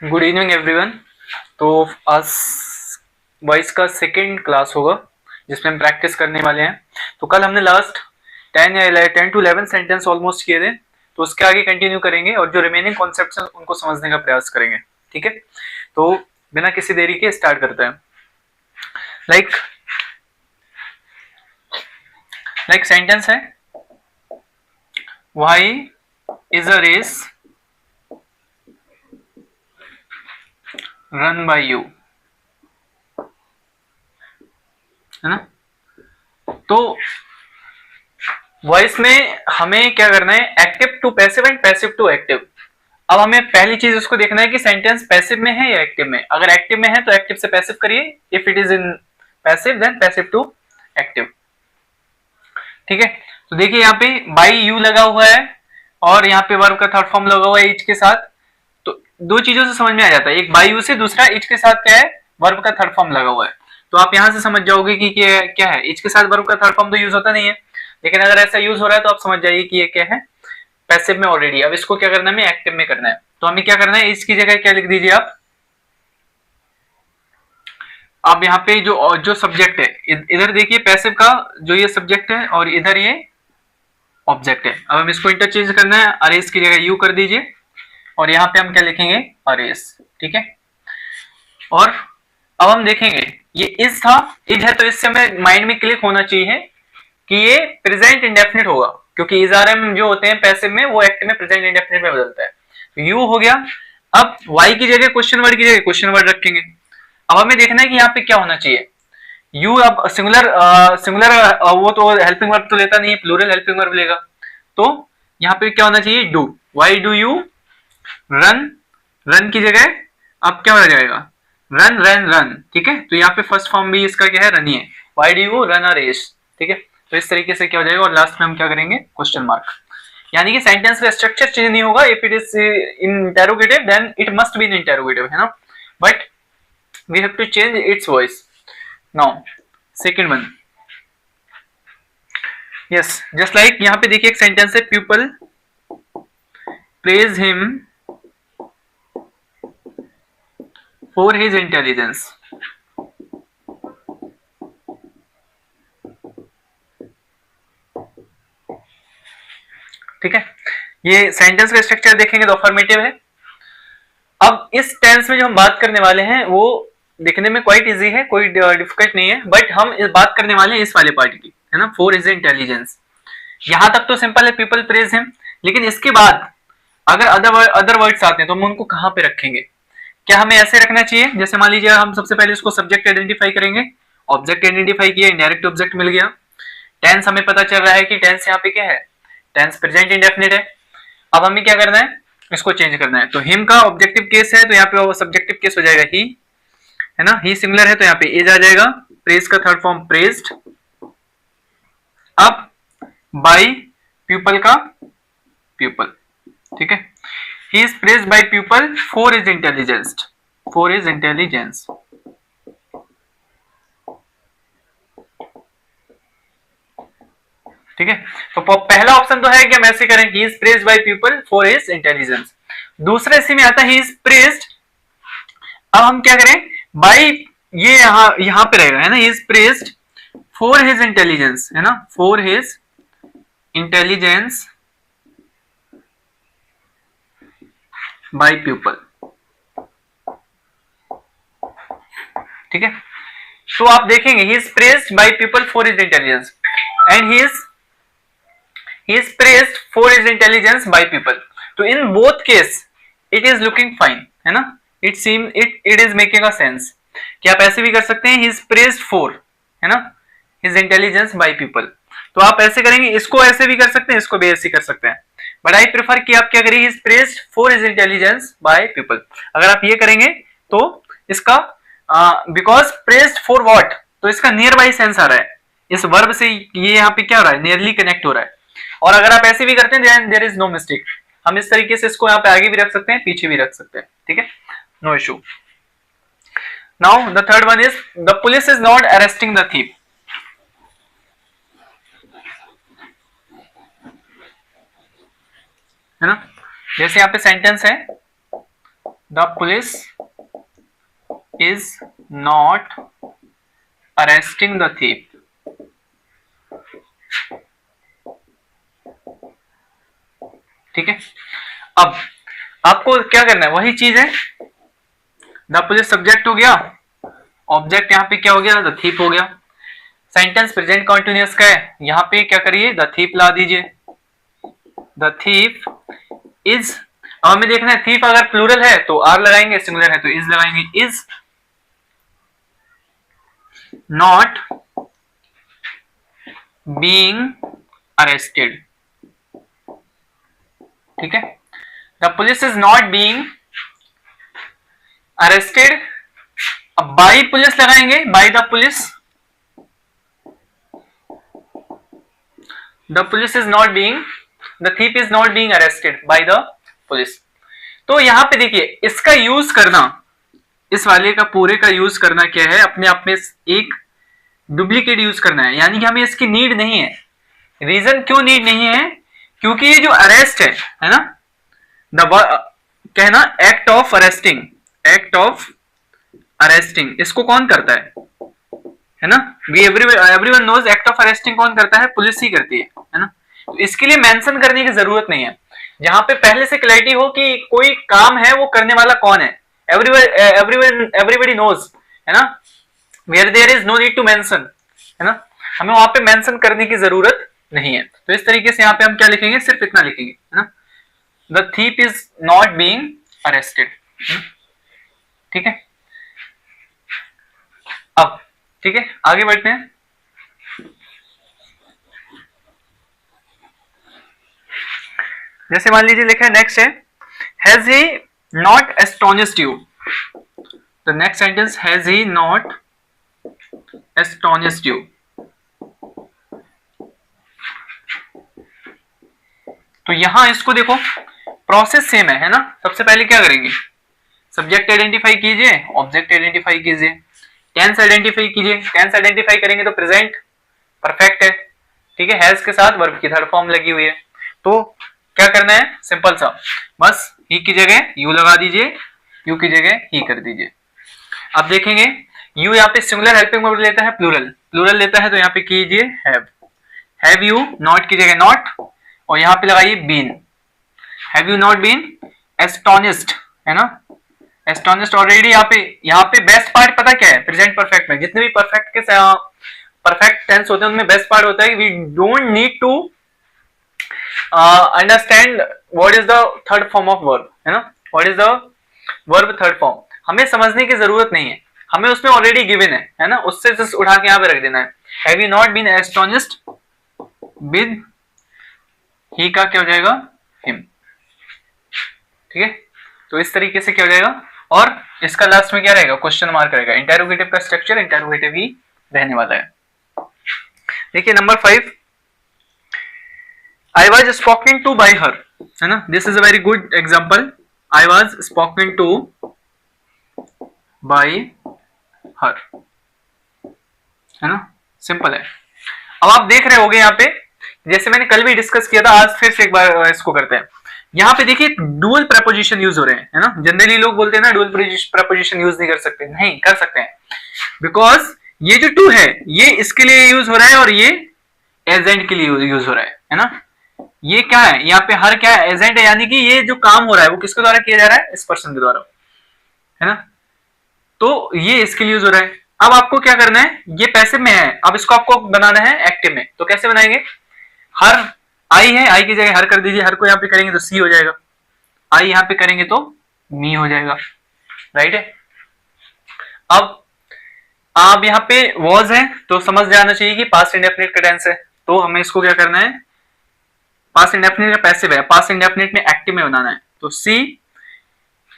Good evening everyone. तो आज voice का सेकेंड क्लास होगा जिसमें हम प्रैक्टिस करने वाले हैं। तो कल हमने लास्ट 10 to 11 सेंटेंस ऑलमोस्ट किए थे, तो उसके आगे कंटिन्यू करेंगे और जो रिमेनिंग कॉन्सेप्ट्स हैं उनको समझने का प्रयास करेंगे। ठीक है, तो बिना किसी देरी के स्टार्ट करते हैं। लाइक सेंटेंस है, why is a race run by you, है ना। तो वॉइस में हमें क्या करना है, active to passive and passive to active. अब हमें पहली चीज उसको देखना है कि सेंटेंस पैसिव में है या एक्टिव में। अगर एक्टिव में है तो एक्टिव से पैसिव करिए, if it is in passive then passive to active. ठीक है, तो देखिए यहाँ पे बाई यू लगा हुआ है और यहाँ पे वर्ब का थर्ड फॉर्म लगा हुआ है इच के साथ। तो दो चीजों से समझ में आ जाता है, एक बाई यू से, दूसरा इच के साथ क्या है, वर्ब का थर्ड फॉर्म लगा हुआ है। तो आप यहां से समझ जाओगे कि क्या है, इच के साथ वर्ब का थर्ड फॉर्म तो यूज होता नहीं है, लेकिन अगर ऐसा यूज हो रहा है तो आप समझ जाइए कि ये क्या है, पैसिव में ऑलरेडी। अब इसको क्या करना है, हमें एक्टिव में करना है। तो हमें क्या करना है, इसकी जगह क्या लिख दीजिए आप यहाँ पे जो सब्जेक्ट है, इधर देखिए पैसिव का जो ये सब्जेक्ट है और इधर ये ऑब्जेक्ट है। अब हम इसको इंटरचेंज करना है, अरेस की जगह यू कर दीजिए और यहाँ पे हम क्या लिखेंगे, अरेस। ठीक है, और अब हम देखेंगे ये इज था, इज है, तो इससे हमें माइंड में क्लिक होना चाहिए कि ये प्रेजेंट इंडेफिनिट होगा, क्योंकि इज आर एम जो होते हैं पैसिव में वो एक्टिव में प्रेजेंट इंडेफिनिट में बदलता है। तो यू हो गया। अब वाई की जगह क्वेश्चन वर्ड की जगह क्वेश्चन वर्ड रखेंगे। अब हमें देखना है कि यहाँ पे क्या होना चाहिए। यू अब सिंगुलर वो तो हेल्पिंग वर्ब तो लेता नहीं है, प्लूरल हेल्पिंग वर्ब लेगा। तो यहाँ पे क्या होना चाहिए, do. Y do you run, run की जगह अब क्या हो जाएगा, रन रन रन। ठीक है, तो यहाँ पे फर्स्ट फॉर्म भी इसका क्या है, रन ही है। Why do you run a race. ठीक है, तो इस तरीके से क्या हो जाएगा और लास्ट में हम क्या करेंगे, क्वेश्चन मार्क। यानी कि सेंटेंस का स्ट्रक्चर चेंज नहीं होगा। If it is in interrogative then it must be in interrogative, है ना, but we have to change its voice. Now second one, yes, just like यहाँ पे देखिए एक सेंटेंस है, people praise him for his intelligence. ठीक है, ये सेंटेंस का स्ट्रक्चर देखेंगे तो अफर्मेटिव है। अब इस टेंस में जो हम बात करने वाले हैं वो देखने में क्वाइट इजी है, कोई डिफिकल्ट नहीं है, बट हम इस बात करने वाले हैं इस वाले पार्ट की, है ना, फॉर हिज इंटेलिजेंस। यहां तक तो सिंपल है, पीपल प्रेज हिम, लेकिन इसके बाद अगर अदर वर्ड्स आते हैं तो हम उनको कहां पे रखेंगे। क्या हमें ऐसे रखना चाहिए, जैसे मान लीजिए हम सबसे पहले इसको सब्जेक्ट आइडेंटिफाई करेंगे, ऑब्जेक्ट आइडेंटिफाई किया, इनडायरेक्ट ऑब्जेक्ट मिल गया। टेंस हमें पता चल रहा है कि टेंस यहाँ पे क्या है, टेंस प्रेजेंट इंडेफिनिट है। अब हमें क्या करना है, इसको चेंज करना है। तो हिम का ऑब्जेक्टिव केस है तो यहाँ पे सब्जेक्टिव केस हो जाएगा ही, है ना, ही सिंगुलर है तो यहाँ पे इज आ जाएगा। प्रेज का थर्ड फॉर्म प्रेज्ड। अब बाय पीपल का पीपल। ठीक है, he is praised by people for his intelligence, for his intelligence. ठीक है, तो पहला ऑप्शन तो है कि हम ऐसे करें, he is praised by people for his intelligence. दूसरे इसी में आता है, ही इज प्रेज्ड। अब हम क्या करें, बाय, ये यहां पे रहेगा, है ना, he is praised for his intelligence, है ना, for his intelligence by people. ठीक है, तो आप देखेंगे he is praised by people for his intelligence and he is praised for his intelligence by people. तो in both case it is looking fine, है ना, it is making a sense कि आप ऐसे भी कर सकते हैं, he is praised for, है ना, his intelligence by people। तो आप ऐसे करेंगे, इसको ऐसे भी कर सकते हैं, इसको भी ऐसे कर सकते हैं, बट आई प्रेफर कि आप क्या करिए, he is praised for his intelligence by people। अगर आप ये करेंगे तो इसका बिकॉज praised for what, तो इसका नियर बाई सेंस आ रहा है, इस वर्ब से ये यहाँ पे क्या हो रहा है, नियरली कनेक्ट हो रहा है। और अगर आप ऐसे भी करते हैं देयर इज नो मिस्टेक। हम इस तरीके से इसको यहाँ पे आगे भी रख सकते हैं, पीछे भी रख सकते हैं। ठीक है, no issue. Now the third one is the police is not arresting the thief, है ना। जैसे यहाँ पे सेंटेंस है, the police is not arresting the thief. ठीक है, अब आपको क्या करना है, वही चीज है, द पुलिस सब्जेक्ट हो गया, ऑब्जेक्ट यहाँ पे क्या हो गया, द थीफ हो गया। सेंटेंस प्रेजेंट कॉन्टिन्यूअस का है, यहाँ पे क्या करिए, द थीफ ला दीजिए, द थीफ इज। अब हमें देखना है थीफ अगर प्लूरल है तो आर लगाएंगे, सिंगुलर है तो इज लगाएंगे। Is not being arrested. ठीक है, the police is not being arrested. अब बाई पुलिस लगाएंगे, by the police, the police is not being, the thief is not being arrested by the police. तो यहां पे देखिए इसका यूज करना, इस वाले का पूरे का यूज करना क्या है, अपने आप में एक डुप्लीकेट यूज करना है, यानी कि हमें इसकी नीड नहीं है। रीजन क्यों नीड नहीं है, क्योंकि ये जो अरेस्ट है ना, द कहना act of arresting, act of arresting, इसको कौन करता है ना, we everyone knows act of arresting कौन करता है, पुलिस ही करती है ना। तो इसके लिए मेंशन करने की जरूरत नहीं है, जहां पे पहले से क्लैरिटी हो कि कोई काम है वो करने वाला कौन है, एवरीबडी नोज, है ना, where there is no need to mention, है ना, हमें वहां पे मेंशन करने की जरूरत नहीं है। तो इस तरीके से यहाँ पे हम क्या लिखेंगे, सिर्फ इतना लिखेंगे, है ना, the thief is not being arrested. ठीक है, अब ठीक है आगे बढ़ते हैं। जैसे मान लीजिए लिखा है, नेक्स्ट है, has he not astonished you. The next sentence, has he not astonished you. तो यहां इसको देखो, प्रोसेस सेम है ना। सबसे पहले क्या करेंगे, सब्जेक्ट आइडेंटिफाई कीजिए, ऑब्जेक्ट आइडेंटिफाई कीजिए, टेंस आइडेंटिफाई कीजिए। टेंस आइडेंटिफाई करेंगे तो प्रेजेंट परफेक्ट है, ठीक है, हैज के साथ वर्ब की थर्ड फॉर्म लगी हुई है। तो क्या करना है, सिंपल सा, बस ही की जगह यू लगा दीजिए, यू की जगह ही कर दीजिए। अब देखेंगे यू यहाँ पे सिंगुलर हेल्पिंग वर्ब लेता है, प्लूरल लेता है, तो यहाँ पे कीजिए हैव यू, नॉट की जगह नॉट, और यहाँ पे लगाइए been, have you not been astonished, है ना, एस्टोनिश्ड ऑलरेडी। यहाँ पे बेस्ट पार्ट पता क्या है, प्रेजेंट परफेक्ट में जितने भी परफेक्ट टेंस होते हैं उनमें बेस्ट पार्ट होता है we don't need to understand what is the third form of verb, है ना, what is the verb third form, हमें समझने की जरूरत नहीं है, हमें उसमें ऑलरेडी गिवन है ना, उससे जस्ट उठा के यहाँ पे रख देना है। Have you not been astonished with he का क्या हो जाएगा, हिम। ठीक है, तो इस तरीके से क्या हो जाएगा, और इसका लास्ट में क्या रहेगा, क्वेश्चन मार्क रहेगा। इंटेरोगेटिव का स्ट्रक्चर इंटेरोगेटिव ही रहने वाला है। देखिए number 5, I was spoken to by her, है ना, this is a very good example, I was spoken to by her, है ना, सिंपल है। अब आप देख रहे होंगे यहाँ पे, जैसे मैंने कल भी डिस्कस किया था, आज फिर से एक बार इसको करते हैं। यहाँ पे देखिए डुअल प्रपोजिशन यूज हो रहे हैं, है ना, जनरली लोग बोलते हैं ना डुअल प्रपोजिशन यूज नहीं कर सकते, नहीं कर सकते हैं, बिकॉज ये जो टू है ये इसके लिए यूज हो रहा है और ये एजेंट के लिए यूज हो रहा है ना। ये क्या है, यहाँ पे हर क्या है, एजेंट है, यानी कि ये जो काम हो रहा है वो किसके द्वारा किया जा रहा है, इस पर्सन के द्वारा, है ना, तो ये इसके लिए यूज हो रहा है। अब आपको क्या करना है, ये पैसिव में है, अब इसको आपको बनाना है एक्टिव में, तो कैसे बनाएंगे, हर आई है, आई की जगह हर कर दीजिए, हर को यहाँ पे करेंगे तो सी हो जाएगा, आई यहाँ पे करेंगे तो मी हो जाएगा, राइट है। अब यहाँ पे वॉज है तो समझ जाना चाहिए कि पास्ट इंडेफिनिट का टेंस है, तो हमें इसको क्या करना है, पास्ट इंडेफिनिट का पैसिव है, पास्ट इंडेफिनिट में एक्टिव में बनाना है, तो सी।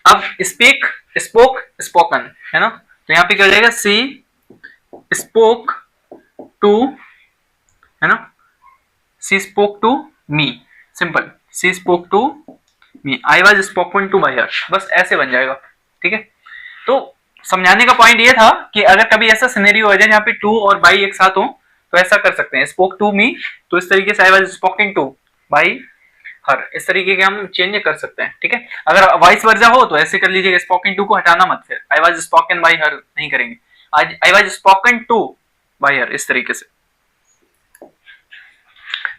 अब स्पीक, स्पोक, स्पोकन, है ना, तो यहाँ पे क्या हो जाएगा, सी स्पोक टू, है ना, she spoke to me, simple, she spoke to me, I was spoken to by her, बस ऐसे बन जाएगा। ठीक है, तो समझाने का पॉइंट ये था कि अगर कभी ऐसा सिनेरियो हो जाए जहाँ पे टू और बाई एक साथ हो तो ऐसा कर सकते हैं, स्पोक टू मी, तो इस तरीके से I was spoken to by her, इस तरीके के हम चेंज कर सकते हैं, ठीक है। अगर वाइस वर्जा हो तो ऐसे कर लीजिएगा, स्पोकन टू को हटाना मत, फिर I was spoken by her नहीं करेंगे, आज I was spoken to by her, इस तरीके से।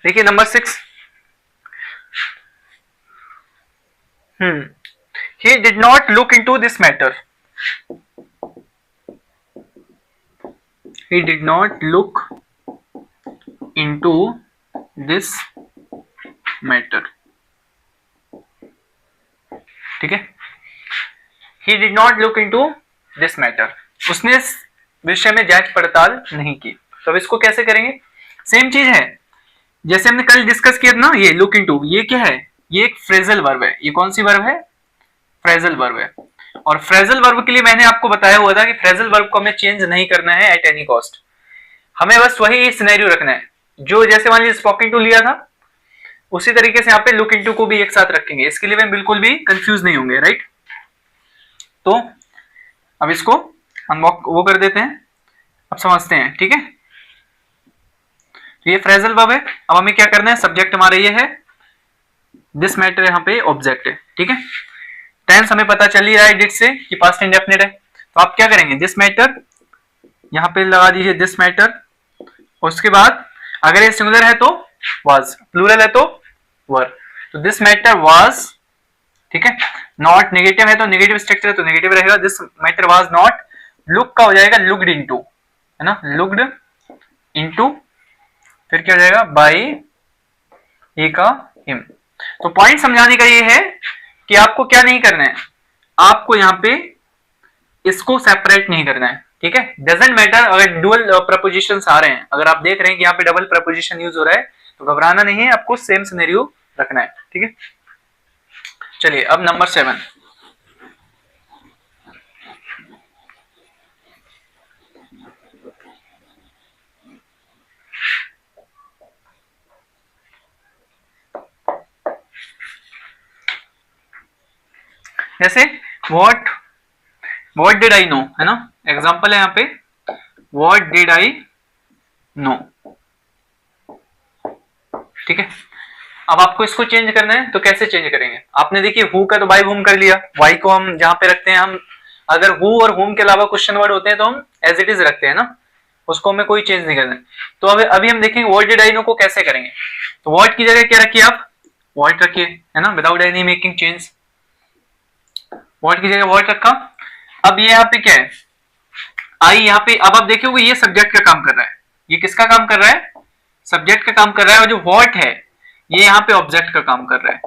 देखिए number 6, he did not look into this matter, he did not look into this matter, ठीक है। he did not look into this matter, उसने इस विषय में जांच पड़ताल नहीं की। तो अब इसको कैसे करेंगे, सेम चीज है जैसे हमने कल डिस्कस किया था ना, ये लुक इनटू, ये क्या है, ये एक फ्रेजल वर्ब है। ये कौन सी वर्ब है, फ्रेजल वर्ब है। और फ्रेजल वर्ब के लिए मैंने आपको बताया हुआ था कि फ्रेजल वर्ब को हमें चेंज नहीं करना है एट एनी कॉस्ट, हमें बस वही सिनेरियो रखना है जो जैसे मान लीजिए स्पोकन टू लिया था, उसी तरीके से यहाँ पे लुक इनटू को भी एक साथ रखेंगे। इसके लिए हम बिल्कुल भी कंफ्यूज नहीं होंगे, राइट। तो अब इसको हम वो कर देते हैं, अब समझते हैं, ठीक है। तो ये फ्रेजल वर्ब है। अब हमें क्या करना है, सब्जेक्ट हमारा ये है, दिस मैटर यहाँ पे ऑब्जेक्ट है, ठीक है। टेंस हमें पता चल ही रहा है डिड से कि पास्ट इंडेफिनिट है। तो आप क्या करेंगे, दिस मैटर यहाँ पे लगा दीजिए, दिस मैटर। उसके बाद अगर ये सिंगुलर है तो वाज, प्लूरल है तो वर। तो दिस मैटर वाज, ठीक है। नॉट नेगेटिव है तो नेगेटिव स्ट्रक्चर है तो नेगेटिव रहेगा, this matter was not. Look का हो जाएगा लुक्ड इनटू, है ना, लुक्ड इनटू, फिर क्या हो जाएगा, बाय ए का हिम। तो पॉइंट समझाने का ये है कि आपको क्या नहीं करना है, आपको यहाँ पे इसको सेपरेट नहीं करना है, ठीक है। डजंट मैटर अगर डुअल प्रपोजिशंस आ रहे हैं, अगर आप देख रहे हैं कि यहाँ पे डबल प्रपोजिशन यूज हो रहा है तो घबराना नहीं है, आपको सेम सिनेरियो रखना है, ठीक है। चलिए अब नंबर 7, जैसे व्हाट डिड आई नो, है ना, एग्जांपल है यहाँ पे, व्हाट डिड आई नो, ठीक है। अब आपको इसको चेंज करना है तो कैसे चेंज करेंगे, आपने देखिए हु का तो बाय हुम कर लिया, वाई को हम जहां पे रखते हैं, हम अगर हु और हुम के अलावा क्वेश्चन वर्ड होते हैं तो हम एज इट इज रखते हैं ना, उसको हमें कोई चेंज नहीं करना है। तो अभी हम देखेंगे व्हाट डिड आई नो को कैसे करेंगे। तो व्हाट की जगह क्या रखिए आप, व्हाट रखिए, है ना, without any making change, what की जगह व्हाट रखा। अब ये यहाँ पे क्या है, आई यहाँ पे, अब आप देखोगे ये सब्जेक्ट का काम कर रहा है, ये किसका काम कर रहा है, सब्जेक्ट का काम कर रहा है, और जो व्हाट है ये यहाँ पे ऑब्जेक्ट का काम कर रहा है,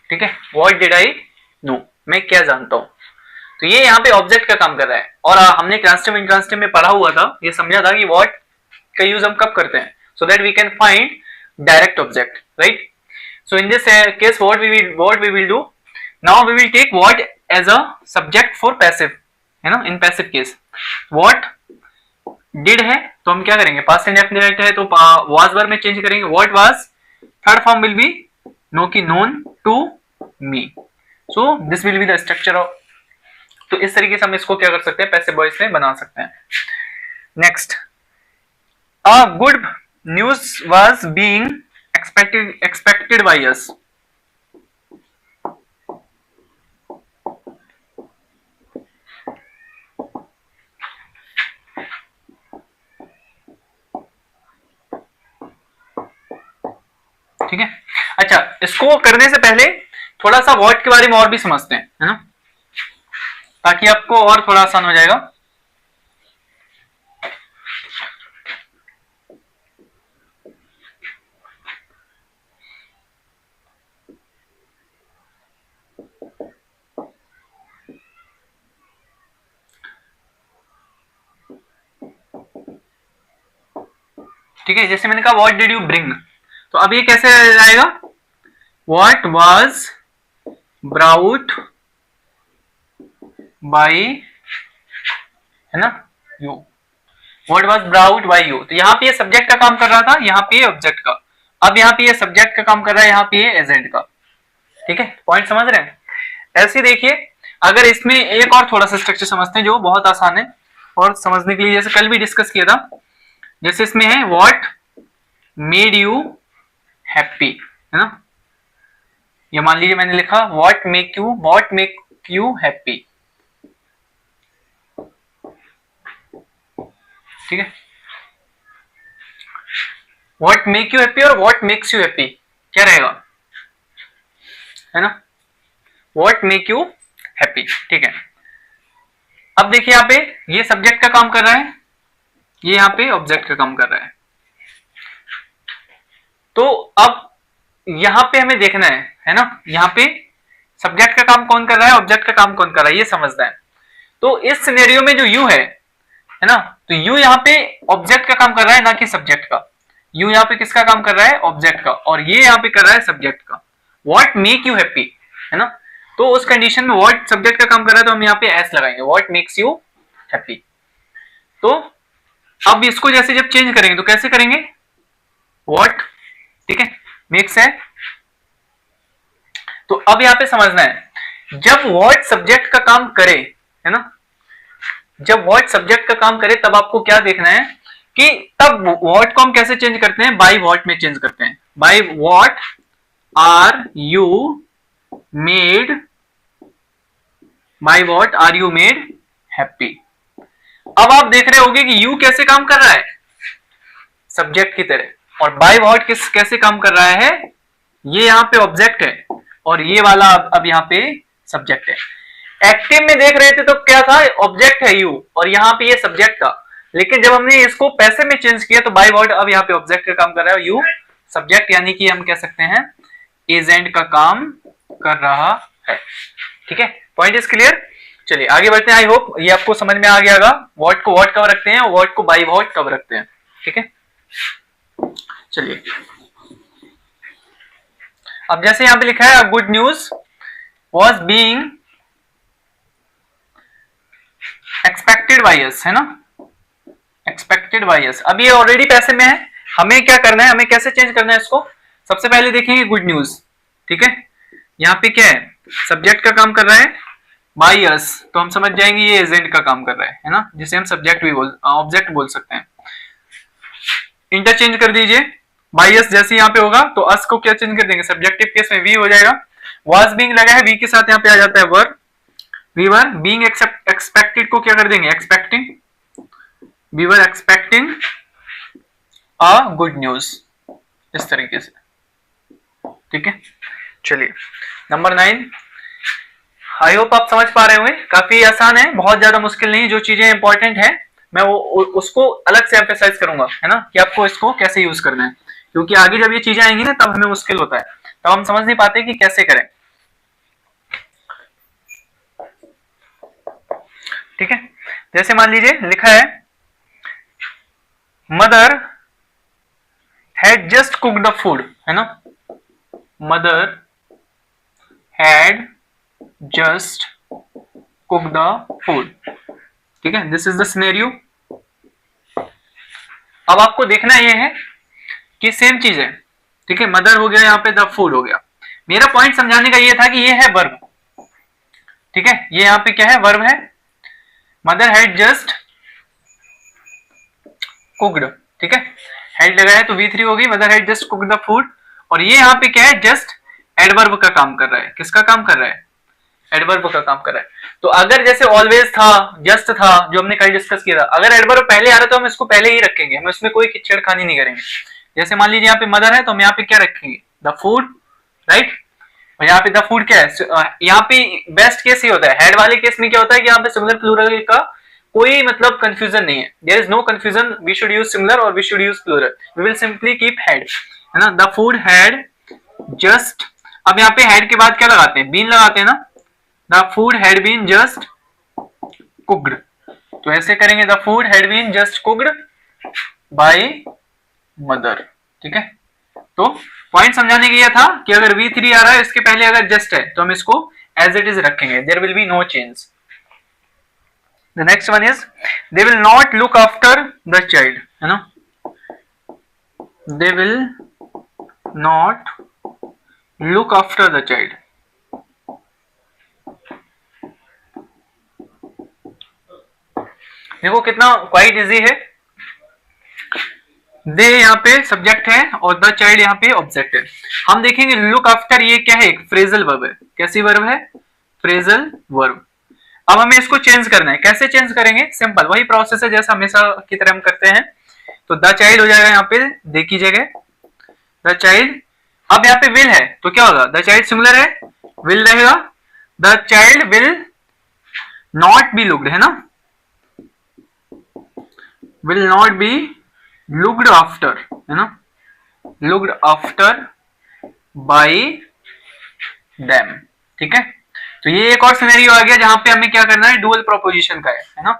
ठीक है। व्हाट डिड आई नो, मैं क्या जानता हूं, तो ये यहाँ पे ऑब्जेक्ट का काम कर रहा है। और हमने ट्रांसटिव इंट्रांसटिव में पढ़ा हुआ था, ये समझा था कि व्हाट का यूज हम कब करते हैं, so that we can find direct object, right. So in this case what we will do, now we will take what as a subject for passive, है ना, in passive case. What did है तो हम क्या करेंगे, past indefinite है तो was verb में चेंज करेंगे, what was, third form will be know की known to me, so this will be the structure of. तो इस तरीके से हम इसको क्या कर सकते हैं, पैसिव वॉइस में बना सकते हैं। Next, a good news was being expected by us, ठीक है। अच्छा, इसको करने से पहले थोड़ा सा व्हाट के बारे में और भी समझते हैं, है ना, ताकि आपको और थोड़ा आसान हो जाएगा। ठीक है, जैसे मैंने कहा व्हाट डिड यू ब्रिंग, तो अब ये कैसे आएगा, व्हाट वाज ब्राउट बाय, है ना, you, what was brought by you. तो यहाँ पे ये सब्जेक्ट का काम कर रहा था, यहाँ पे ऑब्जेक्ट का। अब यहाँ पे ये सब्जेक्ट का काम कर रहा है, यहाँ पे एजेंट का, ठीक है। पॉइंट समझ रहे हैं। ऐसे देखिए, अगर इसमें एक और थोड़ा सा स्ट्रक्चर समझते हैं जो बहुत आसान है और समझने के लिए, जैसे कल भी डिस्कस किया था, जैसे इसमें है व्हाट मेड यू हैप्पी, है ना। ये मान लीजिए मैंने लिखा व्हाट मेक यू हैप्पी, ठीक है। व्हाट मेक यू हैप्पी और व्हाट मेक्स यू हैप्पी क्या रहेगा, है ना, व्हाट मेक यू हैप्पी, ठीक है। अब देखिए यहाँ पे ये सब्जेक्ट का काम कर रहा है, ये यहाँ पे ऑब्जेक्ट का काम कर रहा है। तो अब यहां पे हमें देखना है ना, यहाँ पे सब्जेक्ट का काम कौन कर रहा है, ऑब्जेक्ट का काम कौन कर रहा है, ये समझना है। तो इस सिनेरियो में जो यू है ना, तो यू यहाँ पे ऑब्जेक्ट का काम कर रहा है ना कि सब्जेक्ट का। यू यहाँ पे किसका काम कर रहा है, ऑब्जेक्ट का, और ये यहाँ पे कर रहा है सब्जेक्ट का। व्हाट मेक यू हैप्पी, है ना, तो उस कंडीशन में व्हाट सब्जेक्ट का काम कर रहा है तो हम यहाँ पे एस लगाएंगे, व्हाट मेक्स यू हैप्पी। तो अब इसको जैसे जब चेंज करेंगे तो कैसे करेंगे, व्हाट, ठीक है, मेक्स है। तो अब यहां पे समझना है, जब व्हाट सब्जेक्ट का काम करे, है ना, जब व्हाट सब्जेक्ट का काम करे तब आपको क्या देखना है कि तब व्हाट को हम कैसे चेंज करते हैं, बाय व्हाट में चेंज करते हैं। By what are you made, by what are you made happy. अब आप देख रहे होंगे कि यू कैसे काम कर रहा है, सब्जेक्ट की तरह, और बाय व्हाट कैसे काम कर रहा है, ये यहाँ पे ऑब्जेक्ट है और ये वाला अब यहाँ पे सब्जेक्ट है। एक्टिव में देख रहे थे तो क्या था, ऑब्जेक्ट है यू और यहाँ पे ये सब्जेक्ट था, लेकिन जब हमने इसको पैसिव में चेंज किया तो बाय वर्ड अब यहाँ पे ऑब्जेक्ट का काम कर रहा है, यू सब्जेक्ट, यानी कि हम कह सकते हैं एजेंट का काम कर रहा है। ठीक है, पॉइंट इज क्लियर। चलिए आगे बढ़ते हैं। आई होप ये आपको समझ में आ गया होगा, व्हाट को व्हाट कब रखते हैं, व्हाट को बाय व्हाट कब रखते हैं। ठीक है, चलिए अब जैसे यहां पे लिखा है good news was being expected by us, है ना, एक्सपेक्टेड बाय अस। अब ये ऑलरेडी पैसे में है, हमें क्या करना है, हमें कैसे चेंज करना है इसको। सबसे पहले देखेंगे गुड न्यूज, ठीक है, यहाँ पे क्या है, सब्जेक्ट का काम कर रहा है बाय अस, तो हम समझ जाएंगे ये एजेंट का काम कर रहा है ना, जिसे हम सब्जेक्ट भी ऑब्जेक्ट बोल सकते हैं। इंटरचेंज कर दीजिए, बाय अस जैसे यहाँ पे होगा तो अस को क्या चेंज कर देंगे, सब्जेक्टिव केस में वी हो जाएगा। वाज बीइंग लगा है, वी के साथ यहाँ पे आ जाता है were, we were being expected को क्या कर देंगे, expecting, we were expecting a good news, इस तरीके से। ठीक है, चलिए नंबर 9। आई होप आप समझ पा रहे होंगे, काफी आसान है, बहुत ज्यादा मुश्किल नहीं। जो चीजें इंपॉर्टेंट है मैं उसको अलग से एम्फेसाइज करूंगा, है ना, कि आपको इसको कैसे यूज करना है, क्योंकि आगे जब ये चीजें आएंगी ना तब हमें मुश्किल होता है, तब हम समझ नहीं पाते कि कैसे करें। ठीक है, जैसे मान लीजिए लिखा है mother had just cook the food, है ना, mother had just cook the food. ठीक है, दिस इज द सिनेरियो। अब आपको देखना यह है कि सेम चीज है, ठीक है, मदर हो गया, यहाँ पे द फूड हो गया। मेरा पॉइंट समझाने का ये था कि ये है वर्ब, ठीक है, ये यहाँ पे क्या है, वर्ब है, मदर हैड जस्ट कुक्ड, ठीक है, हैड लगा है तो V3 होगी, mother had just cooked the food, और ये यहाँ पे क्या है, जस्ट एडवर्ब का काम कर रहा है। किसका काम कर रहा है, एडवर्ब का काम कर रहा है। तो अगर जैसे ऑलवेज था, जस्ट था, जो हमने कल डिस्कस किया था, अगर एडवर्ब पहले आ रहा है तो हम इसको पहले ही रखेंगे, हम इसमें कोई छेड़खानी नहीं करेंगे। जैसे मान लीजिए यहाँ पे मदर है तो हम यहाँ पे क्या रखेंगे, द फूड, राइट, और यहाँ पे द फूड क्या है, यहाँ पे बेस्ट केस ही होता है, हेड वाले केस में क्या होता है कि यहाँ पे सिंगुलर प्लूरल का कोई मतलब कंफ्यूजन नहीं है, there is no confusion, we should use singular और we should use plural, we will simply keep head, है ना, द फूड हैड जस्ट, अब यहाँ पे हेड के बाद क्या लगाते हैं, बीन लगाते हैं ना, the food had been just cooked, तो ऐसे करेंगे, the food had been just cooked by mother. ठीक है, तो पॉइंट समझाने के लिए था कि अगर V3 आ रहा है इसके पहले अगर जस्ट है तो हम इसको एज इट इज रखेंगे, there will be no change. The next one is they will not look after the child, है ना, they will not look after the child. देखो कितना क्वाइट इजी है, दे यहाँ पे सब्जेक्ट है और द चाइल्ड यहाँ पे ऑब्जेक्ट है। हम देखेंगे लुक आफ्टर, ये क्या है, एक फ्रेजल वर्ब है। कैसी वर्ब है? Phrasal verb. अब हमें इसको चेंज करना है। कैसे चेंज करेंगे? सिंपल, वही प्रोसेस है जैसा हमेशा की तरह हम करते हैं। तो द चाइल्ड हो जाएगा यहाँ पे दे की जगह द चाइल्ड। अब यहाँ पे विल है तो क्या होगा? द चाइल्ड सिंगुलर है, विल रहेगा। The child will not be looked, है ना, will not be looked after, है ना, लुक्ड आफ्टर बाय देम। ठीक है, तो ये एक और सिनेरियो आ गया जहां पे हमें क्या करना है, डुअल प्रोपोजिशन का है ना।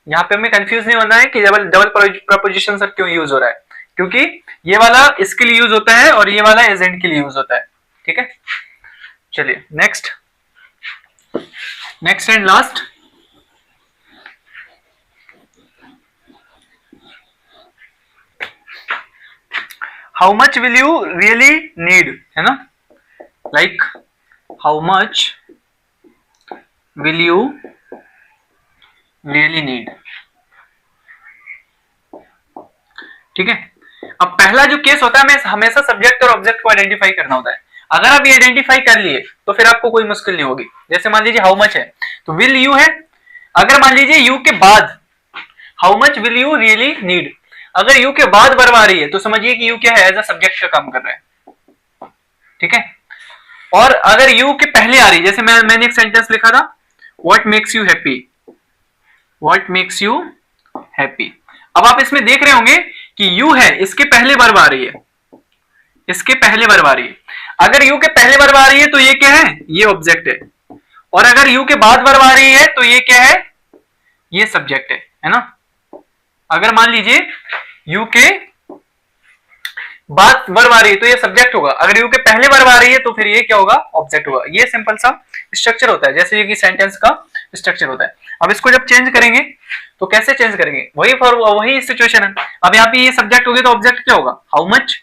यहाँ पे हमें कंफ्यूज नहीं होना है कि डबल डबल प्रोपोजिशन सब क्यों यूज हो रहा है, क्योंकि ये वाला इसके लिए यूज होता है और ये वाला एजेंट के लिए यूज होता है। ठीक है, चलिए next, next and last. How much will you really need, है ना, like how much will you really need. ठीक है, अब पहला जो केस होता है हमें हमेशा सब्जेक्ट और ऑब्जेक्ट को आइडेंटिफाई करना होता है। अगर आप ये आइडेंटिफाई कर लिए तो फिर आपको कोई मुश्किल नहीं होगी। जैसे मान लीजिए हाउ मच है तो विल यू है। अगर मान लीजिए यू के बाद how much will you really need, अगर यू के बाद वर्ब आ रही है तो समझिए कि यू क्या है, एज अ सब्जेक्ट का काम कर रहा है। ठीक है, और अगर यू के पहले आ रही है, जैसे मैंने एक सेंटेंस लिखा था, what makes you happy, what makes you happy. अब आप इसमें देख रहे होंगे कि यू है, इसके पहले वर्ब आ रही है, इसके पहले वर्ब आ रही है। अगर यू के पहले वर्ब आ रही है तो ये क्या है, ये ऑब्जेक्ट है। और अगर यू के बाद वर्ब आ रही है तो ये क्या है, ये सब्जेक्ट है ना। अगर मान लीजिए यू के बाद वर्ब आ रही है तो ये सब्जेक्ट होगा, अगर यू के पहले वर्ब आ रही है तो फिर ये क्या होगा, ऑब्जेक्ट होगा। ये सिंपल सा स्ट्रक्चर होता है, जैसे ये कि सेंटेंस का स्ट्रक्चर होता है। अब इसको जब चेंज करेंगे तो कैसे चेंज करेंगे, वही सिचुएशन है। अब यहाँ पे ये सब्जेक्ट हो गया तो ऑब्जेक्ट क्या होगा, हाउ मच।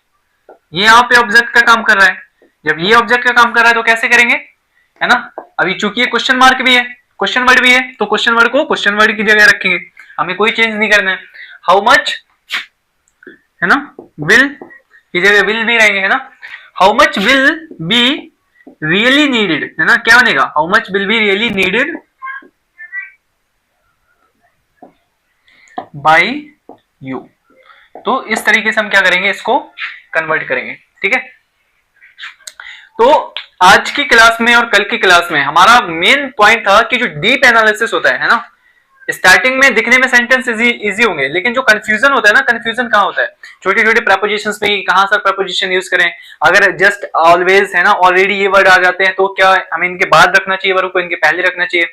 ये यहाँ पे ऑब्जेक्ट का काम कर रहा है, जब ये ऑब्जेक्ट का काम कर रहा है तो कैसे करेंगे, है ना। अभी चूंकि ये क्वेश्चन मार्क भी है, क्वेश्चन वर्ड भी है, तो क्वेश्चन वर्ड को क्वेश्चन वर्ड की जगह रखेंगे, हमें कोई चेंज नहीं करना है। हाउ मच, है ना, विल की जगह विल भी रहेंगे, है ना। How much will be really needed, है ना, क्या बनेगा, how much will be really needed bye you. तो इस तरीके से हम क्या करेंगे, इसको कन्वर्ट करेंगे। ठीक है, तो आज की क्लास में और कल की क्लास में हमारा मेन पॉइंट था कि जो डीप एनालिसिस होता है ना, स्टार्टिंग में दिखने में सेंटेंस इजी होंगे, लेकिन जो कंफ्यूजन होता है ना, कंफ्यूजन कहाँ होता है, छोटे छोटे प्रपोजिशंस में, कहाँ से प्रपोजिशन यूज करें। अगर जस्ट ऑलवेज, है ना, ऑलरेडी ये वर्ड आ जाते हैं तो क्या हमें इनके बाद रखना चाहिए वर्ब को, इनके पहले रखना चाहिए,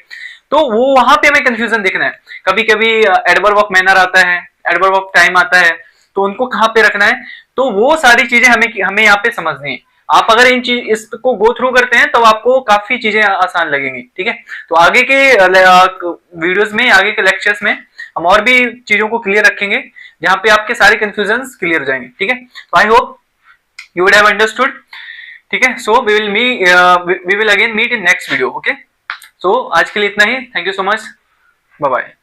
तो वो वहां पे हमें कंफ्यूजन दिखना है। कभी कभी एडवर्ब ऑफ मैनर आता है, एडवर्ब ऑफ टाइम आता है, तो उनको कहाँ पे रखना है, तो वो सारी चीजें हमें यहाँ पे समझनी है। आप अगर इसको गो थ्रू करते हैं तो आपको काफी चीजें आसान लगेंगी। ठीक है, तो आगे के वीडियोस में, आगे के लेक्चर्स में हम और भी चीजों को क्लियर रखेंगे, जहां पे आपके सारे कंफ्यूजन क्लियर हो जाएंगे। ठीक है, तो I hope you would have understood. ठीक है, so we will again meet in next video. Okay, so आज के लिए इतना ही। Thank you so much, bye bye.